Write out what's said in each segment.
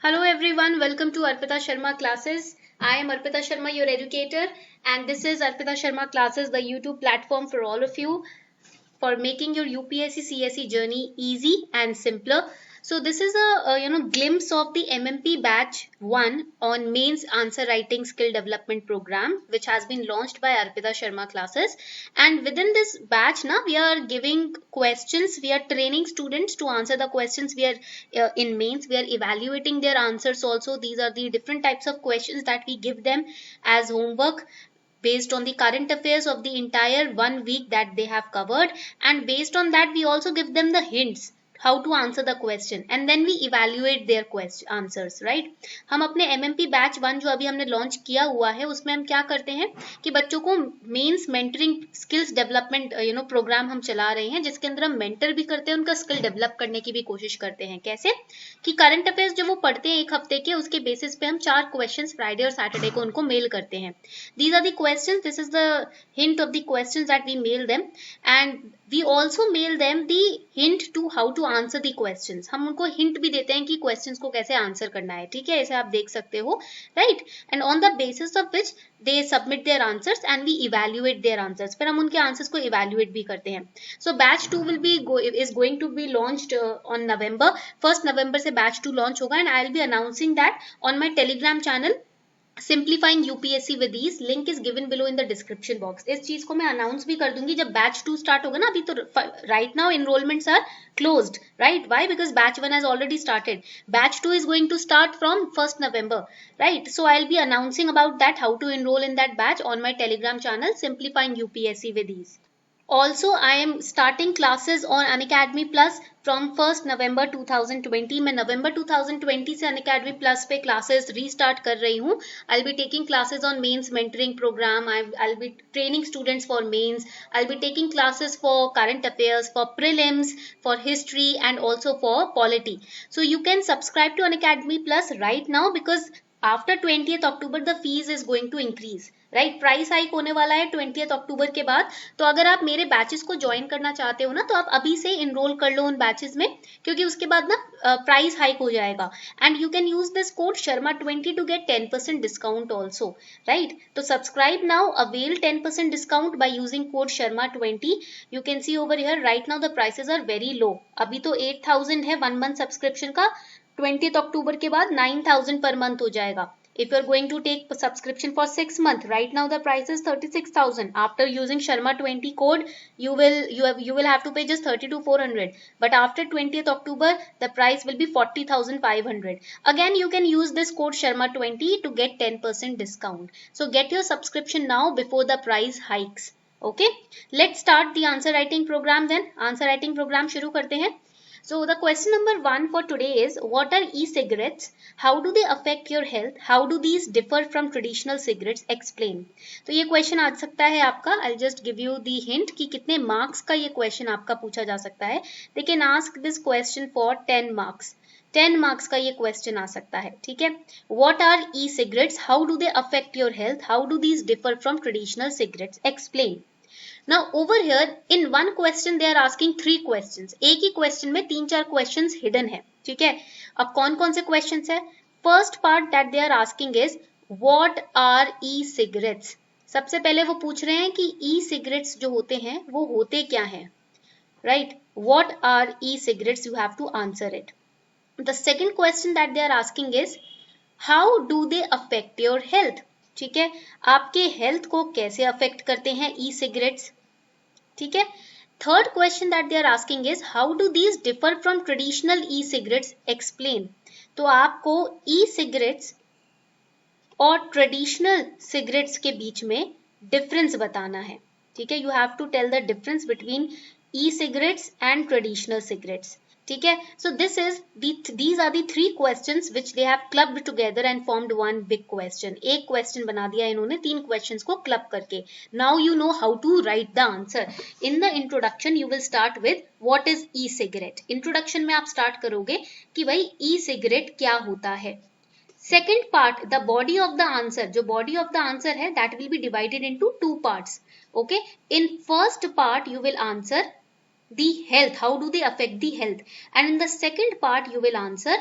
Hello everyone, welcome to Arpita Sharma classes. I am Arpita Sharma, your educator, and this is Arpita Sharma classes, the YouTube platform for all of you for making your UPSC CSE journey easy and simpler. So this is a glimpse of the MMP batch 1 on mains answer writing skill development program, which has been launched by Arpita Sharma classes. And within this batch now we are giving questions, we are training students to answer the questions. We are in mains, we are evaluating their answers also. These are the different types of questions that we give them as homework based on the current affairs of the entire 1 week that they have covered, and based on that we also give them the hints how to answer the question, and then we evaluate their question answers, right? हम अपने MMP batch 1 जो अभी हमने launch किया हुआ है उसमें हम क्या करते हैं कि बच्चों को mains mentoring skills development program हम चला रहे हैं, जिसके अंदर हम मेंटर भी करते हैं, उनका स्किल डेवलप करने की भी कोशिश करते हैं। कैसे कि करंट अफेयर्स जो वो पढ़ते हैं एक हफ्ते के, उसके बेसिस पे हम 4 क्वेश्चंस फ्राइडे और सैटरडे को उनको मेल करते हैं। These are the questions, this is the hint of the questions that we mail them, and we also mail them the hint to how to answer the questions. हम उनको hint भी देते हैं कि questions को कैसे answer करना है, ठीक है? ऐसे आप देख सकते हो, right? And on the basis of which they submit their answers and we evaluate their answers. फिर हम उनके answers को evaluate भी करते हैं। So batch 2 is going to be launched on November 1st November से batch 2 launch होगा, and I'll be announcing that on my Telegram channel simplifying UPSC with ease, link is given below in the description box. इस चीज को मैं announce भी कर दूंगी जब बैच 2 स्टार्ट होगा ना। अभी तो right now enrollments are closed, right? Why? Because batch 1 has already started. Batch 2 is going to start from 1st November, right? So I will be announcing about that, how to enroll in that batch on my Telegram channel simplifying UPSC with ease. Also, I am starting classes on Unacademy Plus from 1st November 2020. मैं November 2020 से Unacademy Plus पे classes restart कर रही हूँ। I'll be taking classes on mains mentoring program. I'll be training students for mains. I'll be taking classes for current affairs, for prelims, for history, and also for polity. So you can subscribe to Unacademy Plus right now because after 20th October the fees is going to increase, right? Price hike होने वाला है 20th October के बाद। तो अगर आप मेरे batches को ज्वाइन करना चाहते हो ना, तो आप अभी से इनरोल कर लो उन बैचेस में, क्योंकि उसके बाद ना प्राइस हाइक हो जाएगा। And you can use this code शर्मा20 to get 10% discount also, right? तो subscribe now, avail 10% discount by using code शर्मा20। You can see over here right now the prices are very low. अभी तो 8000 है 1 month subscription का, 20th October के बाद 9000 per month हो जाएगा। If you are going to take subscription for 6 months, right now the price is 36,000. After using Sharma20 code, you will have to pay just 32,400. But after 20th October, the price will be 40,500. Again, you can use this code Sharma20 to get 10% discount. So get your subscription now before the price hikes. Okay, let's start the answer writing program then. Answer writing program शुरू करते हैं। So the question number 1 for today is, what are e-cigarettes? How do they affect your health? How do these differ from traditional cigarettes? Explain. तो ये question आ सकता है आपका। I'll just give you the hint कि कितने marks का ये question आपका पूछा जा सकता है। They can ask this question for 10 marks. 10 marks का ये क्वेश्चन आ सकता है, ठीक है? What are e-cigarettes? How do they affect your health? How do these differ from traditional cigarettes? Explain. Now over here in one question they are asking 3 questions. एक ही question में 3-4 questions hidden है, ठीक है? अब कौन कौन से questions है? First part that they are asking is, what are e-cigarettes? सबसे पहले वो पूछ रहे हैं कि e-cigarettes जो होते हैं वो होते क्या हैं, right? What are e-cigarettes? You have to answer it. The second question that they are asking is, how do they affect your health? ठीक है, आपके हेल्थ को कैसे अफेक्ट करते हैं ई सिगरेट्स, ठीक है? Third question that they are asking is, how do these differ from traditional e cigarettes? Explain. तो आपको ई सिगरेट्स और ट्रेडिशनल सिगरेट्स के बीच में डिफरेंस बताना है, ठीक है? You have to tell the difference between e cigarettes and traditional cigarettes, ठीक है? So these are the 3 questions which they have clubbed together and formed one big question. एक question बना दिया इन्होंने 3 questions को club करके। Now you know how to write the answer. In the introduction you will start with what is e-cigarette. Introduction में आप start करोगे कि भाई e-cigarette क्या होता है। Second part, the body of the answer. जो body of the answer है that will be divided into 2 parts. Okay? In first part you will answer the health, how do they affect the health, and in the second part you will answer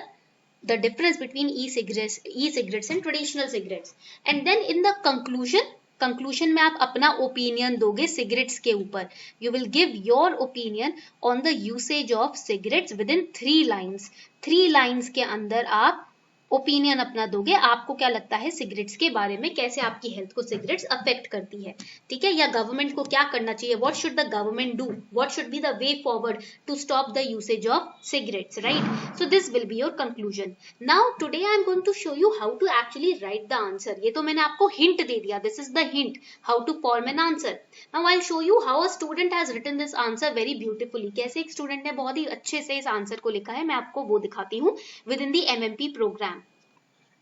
the difference between e-cigarettes and traditional cigarettes. And then in the conclusion में आप अपना opinion दोगे cigarettes के ऊपर. You will give your opinion on the usage of cigarettes within 3 lines. 3 lines के अंदर आप opinion अपना दोगे. आपको क्या लगता है सिगरेट्स के बारे में, कैसे आपकी हेल्थ को सिगरेट्स अफेक्ट करती है, ठीक है, या गवर्नमेंट को क्या करना चाहिए, what should the government do, what should be the way forward to stop the usage of cigarettes, right. So this will be your conclusion. Now today I am going to show you how to actually write the answer. ये तो मैंने आपको hint दे दिया, this is the hint how to form an answer. Now I will show you how a student has written this answer very beautifully. कैसे एक student ने बहुत ही अच्छे से इस आंसर को लिखा है, मैं आपको वो दिखाती हूँ within the MMP program.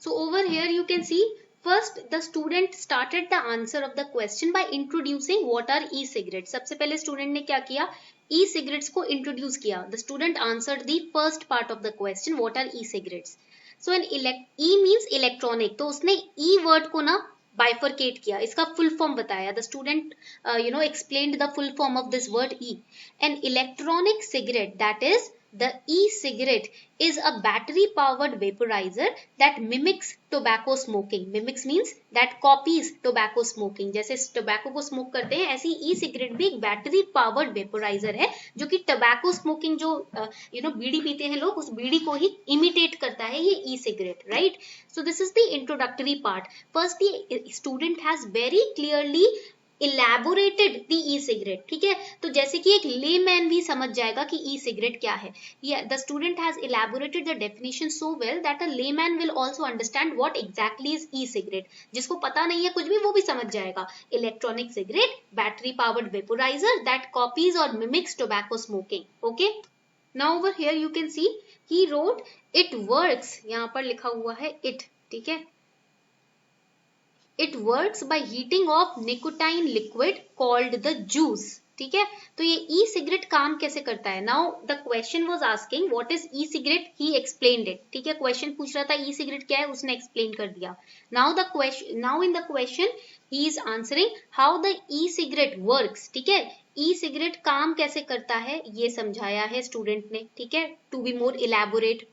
So over here you can see first the student started the answer of the question by introducing what are e-cigarettes. सबसे पहले student ने क्या किया, e-cigarettes को introduce किया. The student answered the first part of the question, what are e-cigarettes. So an e means electronic, तो उसने e word को ना bifurcate किया, इसका full form बताया. The student explained the full form of this word e. An electronic cigarette, that is the e-cigarette, is a battery powered vaporizer that mimics tobacco smoking. Mimics means that copies tobacco smoking. जैसे tobacco को smoke करते हैं, ऐसी e-cigarette भी एक battery powered vaporizer है जो कि tobacco smoking जो बीड़ी पीते हैं लोग, उस बीड़ी को ही imitate करता है ये e-cigarette, right. So this is the introductory part. First the student has very clearly elaborated the e-cigarette, ठीक है. तो जैसे कि एक layman भी समझ जाएगा कि e-cigarette क्या है. The student has elaborated the definition so well that a layman will also understand what exactly is e-cigarette. जिसको पता नहीं है कुछ भी वो भी समझ जाएगा. Electronic cigarette, battery powered vaporizer that copies or mimics tobacco smoking. Okay. Now over here you can see he wrote it works. यहाँ पर लिखा हुआ है it, ठीक है. It works by heating of nicotine liquid called the juice. ठीक है, तो ये e-cigarette काम कैसे करता है. Now the question was asking what is e-cigarette, he explained it. ठीक है, question पूछ रहा था e-cigarette क्या है, उसने explain कर दिया. Now in the question he is answering how the e-cigarette works. ठीक है, e-cigarette काम कैसे करता है ये समझाया है स्टूडेंट ने, ठीक है, to be more elaborate.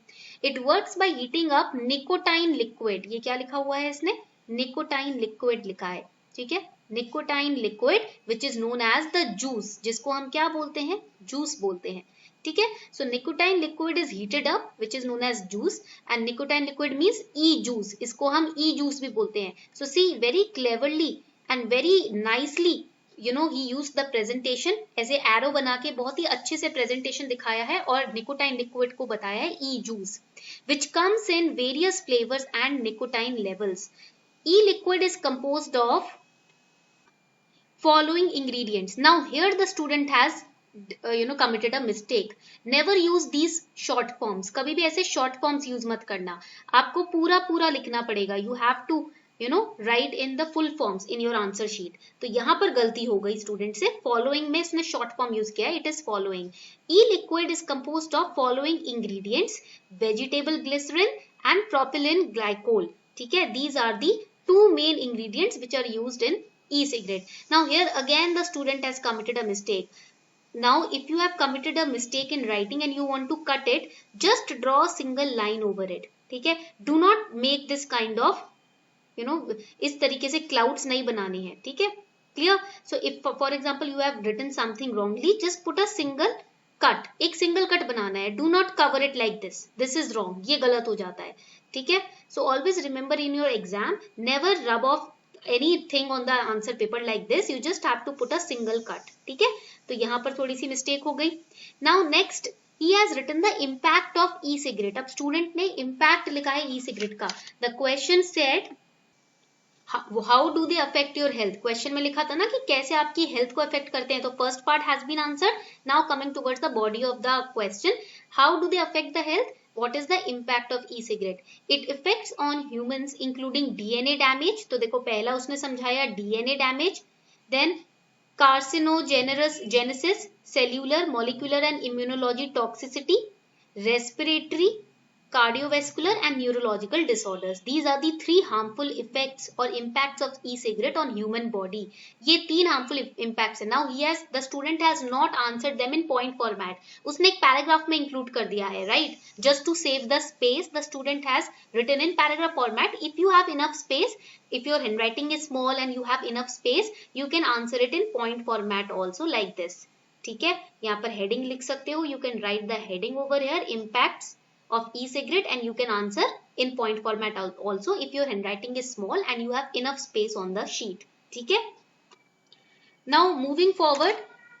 It works by heating up nicotine liquid. ये क्या लिखा हुआ है इसने, निकोटाइन लिक्विड लिखा है, ठीक है, nicotine liquid which is known as the juice, जिसको हम क्या बोलते हैं, जूस बोलते हैं, ठीक है. So nicotine liquid is heated up which is known as juice and nicotine liquid means e juice, इसको हम ई जूस भी बोलते हैं. So see very cleverly and very nicely he used the presentation, ऐसे एरो बना के बहुत ही अच्छे से प्रेजेंटेशन दिखाया है और निकोटाइन लिक्विड को बताया है ई juice which comes in various flavors and nicotine levels. E-liquid is composed of following ingredients. Now here the student has committed a mistake. Never use these short forms. कभी भी ऐसे short forms use मत करना, आपको पूरा लिखना पड़ेगा. You have to write in the full forms in your answer sheet. तो यहाँ पर गलती हो गई स्टूडेंट से, following में इसने short form use किया है, it is following. E-liquid is composed of following ingredients: vegetable glycerin and propylene glycol. ठीक है, these are the two main ingredients which are used in e-cigarette. Now here again the student has committed a mistake. Now if you have committed a mistake in writing and you want to cut it, just draw a single line over it. ठीक है, do not make this kind of इस तरीके से clouds नहीं बनाने हैं, ठीक है, clear. So if for example you have written something wrongly, just put a single cut, एक single cut बनाना है. Do not cover it like this is wrong, ये गलत हो जाता है, ठीक है. So always remember in your exam, never rub off anything on the answer paper like this. You just have to put a single cut. ठीक है, तो यहाँ पर थोड़ी सी मिस्टेक हो गई. Now next he has written the impact of e-cigarette. अब student ने impact लिखा है e-cigarette का. The question said how do they affect your health. Question में लिखा था ना कि कैसे आपकी हेल्थ को अफेक्ट करते हैं, तो first part has been answered. Now coming towards the body of the question, how do they affect the health. What is the impact of e-cigarette? It affects on humans including DNA damage. तो देखो पहला उसने समझाया DNA damage, then carcinogenesis, cellular, molecular and immunology toxicity, respiratory, cardiovascular and neurological disorders. These are the three harmful effects or impacts of e-cigarette on human body. ये तीन harmful impacts है. Now the student has not answered them in point format. उसने एक paragraph में include कर दिया है, right? Just to save the space, the student has written in paragraph format. If you have enough space, if your handwriting is small and you have enough space, you can answer it in point format also like this. ठीक है, यहाँ पर heading लिख सकते हो. You can write the heading over here, impacts of e-cigarette, and you can answer in point format also if your handwriting is small and you have enough space on the sheet. ठीक है. Now moving forward,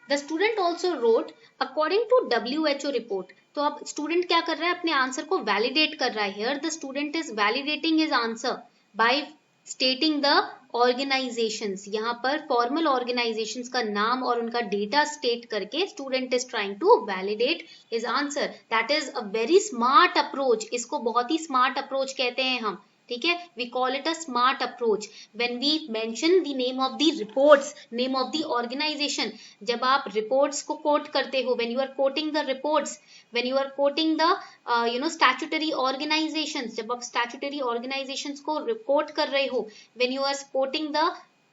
the student also wrote according to WHO report. तो अब student क्या कर रहा है, अपने answer को validate कर रहा है. Here the student is validating his answer by stating the organizations. यहाँ पर formal organizations का नाम और उनका data state करके student is trying to validate his answer. That is a very smart approach. इसको बहुत ही smart approach कहते हैं हम. ठीक है, we call it a smart approach when we mention the name of the reports, name of the organization. जब आप reports को quote करते हो, when you are quoting the reports, when you are quoting the statutory organizations, जब आप statutory organizations को quote कर रहे हो, when you are quoting the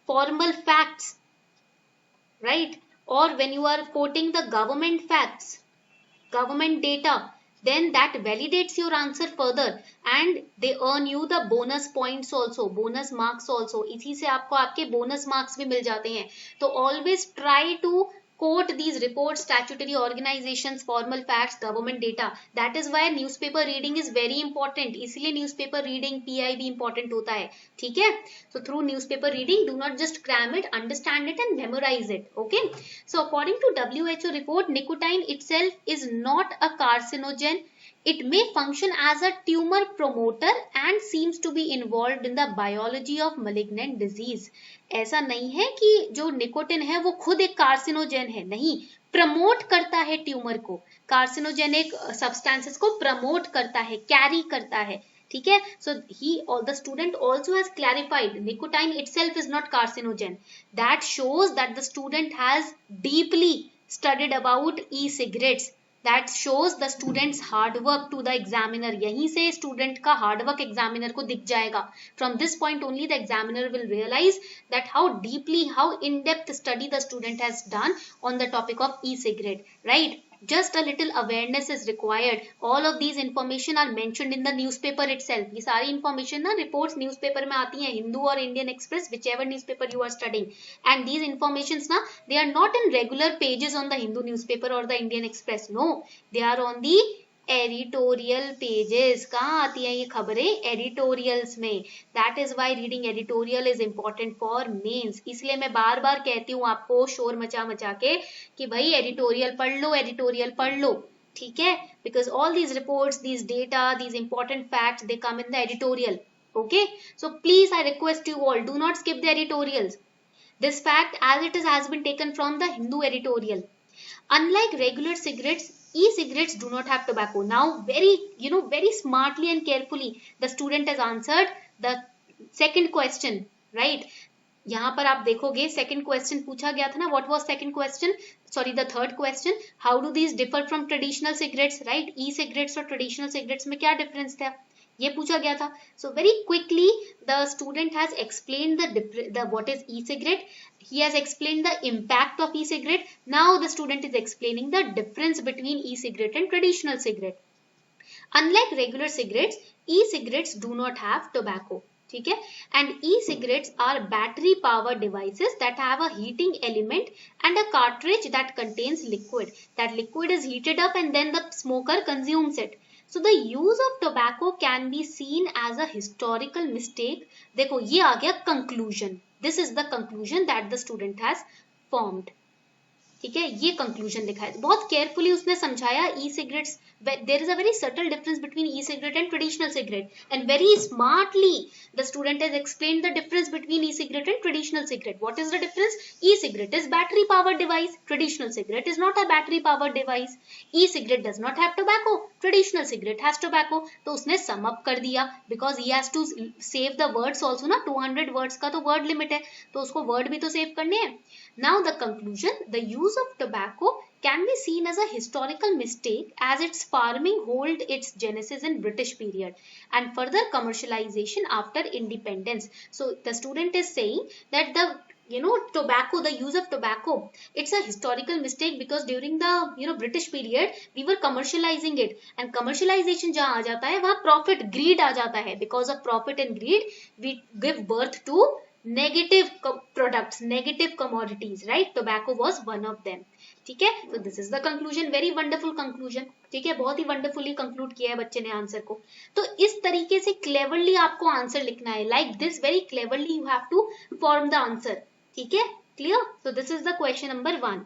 formal facts, right, or when you are quoting the government facts, government data, then that validates your answer further and they earn you the bonus points also, bonus marks also. इसी से आपको आपके bonus marks भी मिल जाते हैं. तो always try to quote these reports, statutory organizations, formal facts, government data. That is why newspaper reading is very important. इसलिए newspaper reading PI भी important होता है. ठीक है? So through newspaper reading, do not just cram it, understand it and memorize it. Okay? So according to WHO report, nicotine itself is not a carcinogen. It may function as a tumor promoter and seems to be involved in the biology of malignant disease. ऐसा नहीं है कि जो nicotine है वो खुद एक carcinogen है, नहीं, प्रमोट करता है ट्यूमर को, कार्सिनोजेनिक सब्सटेंसेस को प्रमोट करता है, कैरी करता है. ठीक है, so the student also has clarified nicotine itself is not carcinogen. That shows that the student has deeply studied about e-cigarettes. That shows the student's hard work to the examiner. यहीं से student का hard work examiner को दिख जाएगा. From this point only the examiner will realize that how deeply, how in-depth study the student has done on the topic of e-cigarette, right? Just a little awareness is required. All of these information are mentioned in the newspaper itself. ये सारी information ना reports newspaper में आती हैं, हिंदू और Indian express, whichever newspaper you are studying. And these informations ना, they are not in regular pages on the Hindu newspaper or the Indian Express. No, they are on the editorial pages. कहाँ आती हैं ये खबरें? Editorials में. That is why reading editorial is important for mains. इसलिए मैं बार बार कहती हूँ आपको शोर मचा मचा के कि भाई editorial पढ़ लो, editorial पढ़ लो. ठीक है? Because all these reports, these data, these important facts, they come in the editorial. Okay? So please, I request you all, do not skip the editorials. This fact as it is has been taken from the Hindu editorial. Unlike regular cigarettes, e-cigarettes do not have tobacco. Now very smartly and carefully the student has answered the second question, right? यहाँ पर आप देखोगे second question पूछा गया था ना, what was second question? Sorry, the third question. How do these differ from traditional cigarettes, right? E-cigarettes और traditional cigarettes में क्या difference था? ये पूछा गया था. So very quickly the student has explained the what is e-cigarette. He has explained the impact of e-cigarette. Now the student is explaining the difference between e-cigarette and traditional cigarette. Unlike regular cigarettes, e-cigarettes do not have tobacco. ठीक है? And e-cigarettes are battery powered devices that have a heating element and a cartridge that contains liquid. That liquid is heated up and then the smoker consumes it. So the use of tobacco can be seen as a historical mistake. देखो ये आ गया conclusion. This is the conclusion that the student has formed. ठीक है, ये conclusion लिखा है. बहुत carefully उसने समझाया e-cigarettes. There is a very subtle difference between e-cigarette and traditional cigarette, and very smartly the student has explained the difference between e-cigarette and traditional cigarette. What is the difference? E-cigarette is battery powered device. Traditional cigarette is not a battery powered device. E-cigarette does not have tobacco. Traditional cigarette has tobacco. तो उसने sum up कर दिया because he has to save the words also ना. 200 words का तो word limit है, तो उसको word भी तो save करने हैं. Now the conclusion: the use of tobacco can be seen as a historical mistake as its farming hold its genesis in British period and further commercialization after independence. So the student is saying that the tobacco, the use of tobacco, it's a historical mistake because during the British period we were commercializing it, and commercialization जहाँ आ जाता है वहाँ profit greed आ जाता है. Because of profit and greed we give birth to negative products, negative commodities, right? Tobacco was one of them. ठीक है, so this is the conclusion, very wonderful conclusion. ठीक है, बहुत ही wonderfully conclude किया है बच्चे ने आंसर को. तो इस तरीके से cleverly आपको आंसर लिखना है, like this very cleverly you have to form the answer. ठीक है, clear? So this is the question number 1.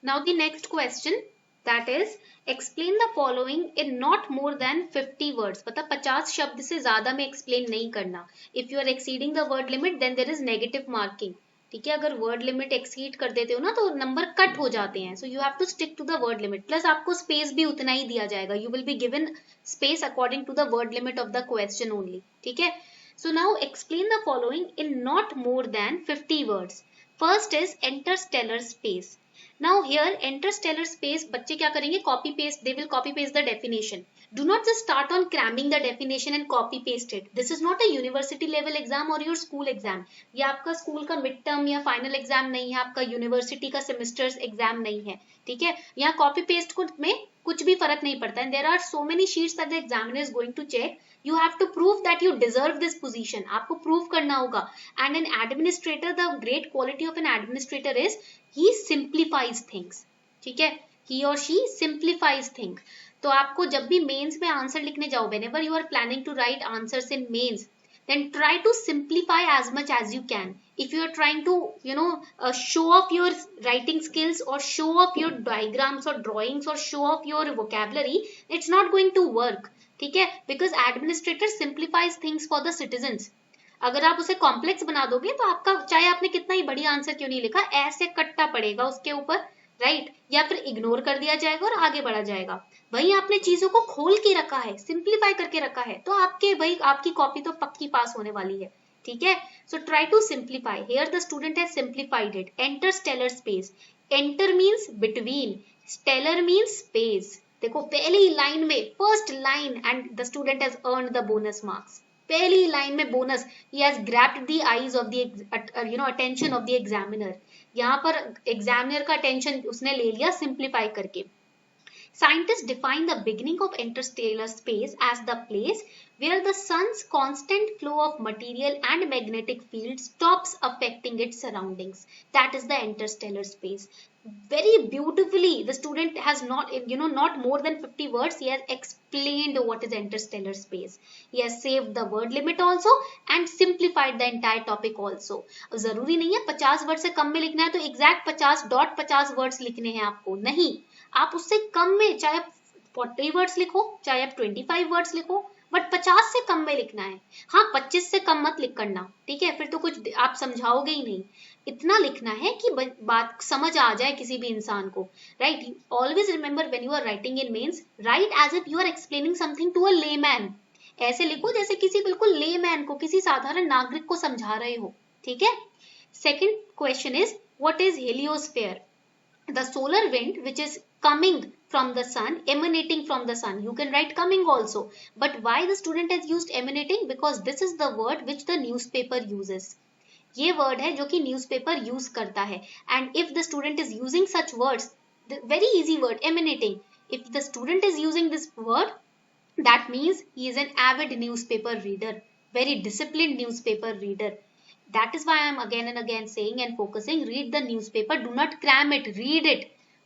Now the next question, that is explain the following in not more than 50 words. मतलब 50 शब्द से ज्यादा में explain नहीं करना. If you are exceeding the word limit then there is negative marking. ठीक है, अगर वर्ड लिमिट एक्सीड कर देते हो ना तो नंबर कट हो जाते हैं. So you have to stick to the word limit, plus आपको स्पेस भी उतना ही दिया जाएगा. You will be given space according to the word limit of the question only. ठीक है, so now explain the following in not more than 50 words. First is interstellar space. Now here interstellar space बच्चे क्या करेंगे, copy paste, they will copy paste the definition. Do not just start on cramming the definition and copy paste it. This is not a university level exam or your school exam. ये आपका school का mid term या final exam नहीं है, आपका university का semesters exam नहीं है. ठीक है, यहाँ कॉपी पेस्ट में कुछ भी फर्क नहीं पड़ता है. There are so many sheets that the examiner is going to check. You have to prove that you deserve this position. आपको prove करना होगा. And an administrator, the great quality of an administrator is he simplifies things. ठीक है, he or she simplifies things. तो आपको जब भी mains में आंसर लिखने जाओ, whenever you are planning to write answers in mains, then try to simplify as much as you can. If you are trying to show off your writing skills or show off your diagrams or drawings or show off your vocabulary, it's not going to work. ठीक है, because administrator simplifies things for the citizens. अगर आप उसे complex बना दोगे तो आपका चाहे आपने कितना ही बड़ी आंसर क्यों नहीं लिखा, ऐसे कटना पड़ेगा उसके ऊपर, राइट? या फिर इग्नोर कर दिया जाएगा और आगे बढ़ा जाएगा. वही आपने चीजों को खोल के रखा है, सिंप्लीफाई करके रखा है, तो आपकी कॉपी तो पक्की पास होने वाली है. ठीक है, so try to simplify. Here the student has simplified it. Interstellar space, enter means between, stellar means space. देखो पहली लाइन में, first line, and the student has earned the bonus marks. पहली लाइन में bonus, he has grabbed the eyes of the attention of the examiner. यहाँ पर examiner का attention उसने ले लिया सिंप्लीफाई करके. Scientists define the beginning of interstellar space as the place where the sun's constant flow of material and magnetic field stops affecting its surroundings. That is the interstellar space. Very beautifully, the student has not more than 50 words, he has explained what is interstellar space. He has saved the word limit also and simplified the entire topic also. जरूरी नहीं है 50 word से कम में लिखना है तो exact 50.50 words लिखने हैं आपको, नहीं. आप उससे कम में, चाहे 40 वर्ड्स लिखो, चाहे आप 25 वर्ड्स लिखो, बट 50 से कम में लिखना है. हाँ, 25 से कम मत लिख करना, ठीक है, फिर तो कुछ आप समझाओगे ही नहीं. इतना लिखना है कि बात समझ आ जाए किसी भी इंसान को, right? Always remember when you are writing in mains, write as if you are explaining something to a layman. ऐसे लिखो जैसे किसी बिल्कुल लेमैन को, किसी साधारण नागरिक को समझा रहे हो. ठीक है. Second question is what is heliosphere? The solar wind which is coming from the sun, emanating from the sun. You can write coming also, but why the student has used emanating? Because this is the word which the newspaper uses. ये word है जो कि newspaper use करता है. And if the student is using such words, the very easy word, emanating, if the student is using this word, that means he is an avid newspaper reader, very disciplined newspaper reader. That is why I am again and again saying and focusing, read the newspaper, do not cram it, read it.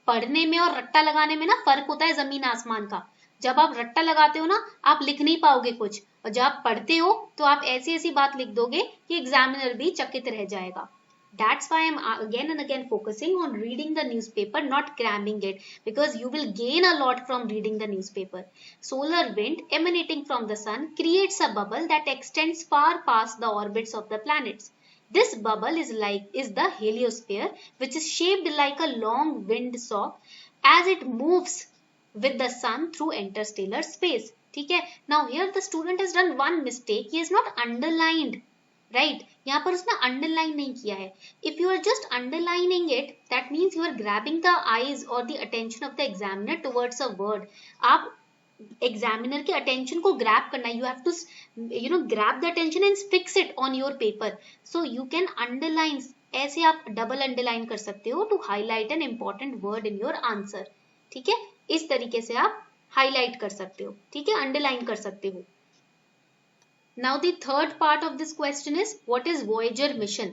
पढ़ने में और रट्टा लगाने में ना फर्क होता है जमीन आसमान का. जब आप रट्टा लगाते हो ना, आप लिख नहीं पाओगे कुछ, और जब आप पढ़ते हो तो आप ऐसी ऐसी बात लिख दोगे कि एग्जामिनर भी चकित रह जाएगा. That's why I am again and again focusing on reading the newspaper, not cramming it, because you will gain a lot from reading the newspaper. Solar wind emanating from the sun creates a bubble that extends far past the orbits of the planets. This bubble is the heliosphere, which is shaped like a long wind sock as it moves with the sun through interstellar space. ठीक है. Now here the student has done one mistake. He has not underlined right यहाँ पर उसने underline नहीं किया है. If you are just underlining it, that means you are grabbing the eyes और the attention of the examiner towards a word. आप examiner के attention को ग्रैब करना है. You have to grab the attention and fix it on your paper. So you can underline, ऐसे आप double underline कर सकते हो to highlight an important word in your answer. ठीक है, इस तरीके से आप हाईलाइट कर सकते हो. ठीक है, अंडरलाइन कर सकते हो. Now the third part of this question is, what is Voyager mission?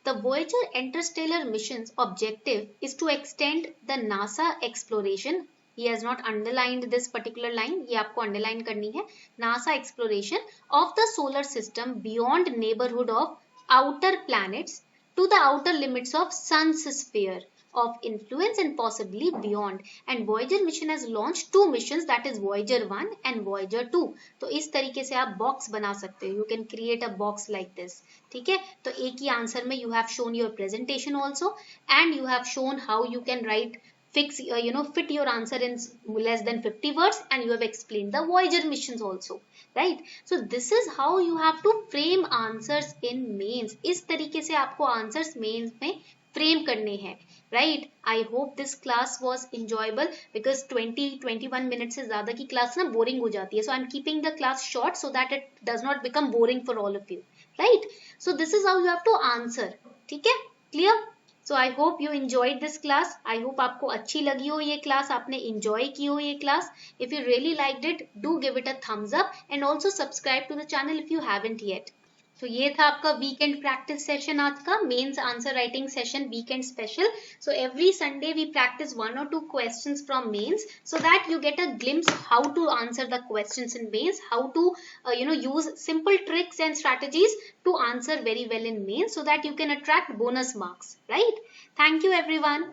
The Voyager interstellar mission's objective is to extend the NASA exploration. He has not underlined this particular line. ये आपको underline करनी है. NASA exploration of the solar system beyond neighborhood of outer planets to the outer limits of Sun's sphere of influence and possibly beyond. And Voyager mission has launched two missions, that is Voyager 1 and Voyager 2. तो इस तरीके से आप box बना सकते हो. You can create a box like this. ठीक है, तो एक ही आंसर में you have shown your presentation also and you have shown how you can write fit your answer in less than 50 words, and you have explained the Voyager missions also, right? So this is how you have to frame answers in mains. इस तरीके से आपको answers mains में frame करने हैं, right? I hope this class was enjoyable because 20-21 minutes से ज़्यादा की class ना boring हो जाती है. So I'm keeping the class short so that it does not become boring for all of you, right? So this is how you have to answer. ठीक है, clear? So I hope you enjoyed this class. I hope आपको अच्छी लगी हो ये class, आपने enjoy की हो ये class. If you really liked it, do give it a thumbs up and also subscribe to the channel if you haven't yet. तो ये था आपका वीकेंड प्रैक्टिस सेशन, आज का mains answer writing session weekend special. So every Sunday we practice 1 or 2 questions from mains so that you get a glimpse how to answer the questions in mains, how to use simple tricks and strategies to answer very well in mains so that you can attract bonus marks, right? Thank you everyone.